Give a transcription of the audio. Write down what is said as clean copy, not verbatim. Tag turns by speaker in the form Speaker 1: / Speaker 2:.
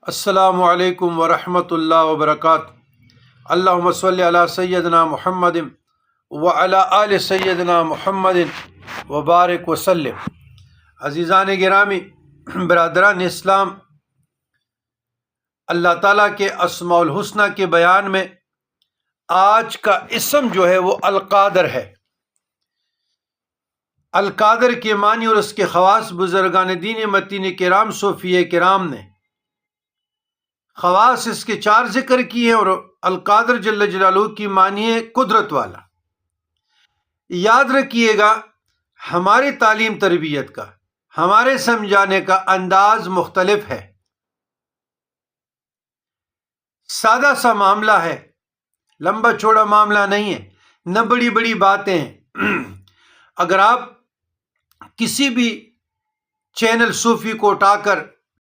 Speaker 1: السلام علیکم ورحمۃ اللہ وبرکاتہ۔ اللہم صلی علی سیدنا محمد وعلی آل سیدنا محمد وبارک وسلم۔ عزیزان گرامی، برادران اسلام، اللہ تعالیٰ کے اسماء الحسنہ کے بیان میں آج کا اسم جو ہے وہ القادر ہے۔ القادر کے معنی اور اس کے خواص بزرگان دین متین کرام صوفیہ کرام نے خواص اس کے 4 ذکر کی ہیں، اور القادر جل جلالہ کی معنی ہے قدرت والا۔ یاد رکھیے گا، ہماری تعلیم تربیت کا، ہمارے سمجھانے کا انداز مختلف ہے۔ سادہ سا معاملہ ہے، لمبا چوڑا معاملہ نہیں ہے، نہ بڑی بڑی باتیں ہیں۔ اگر آپ کسی بھی چینل صوفی کو اٹھا کر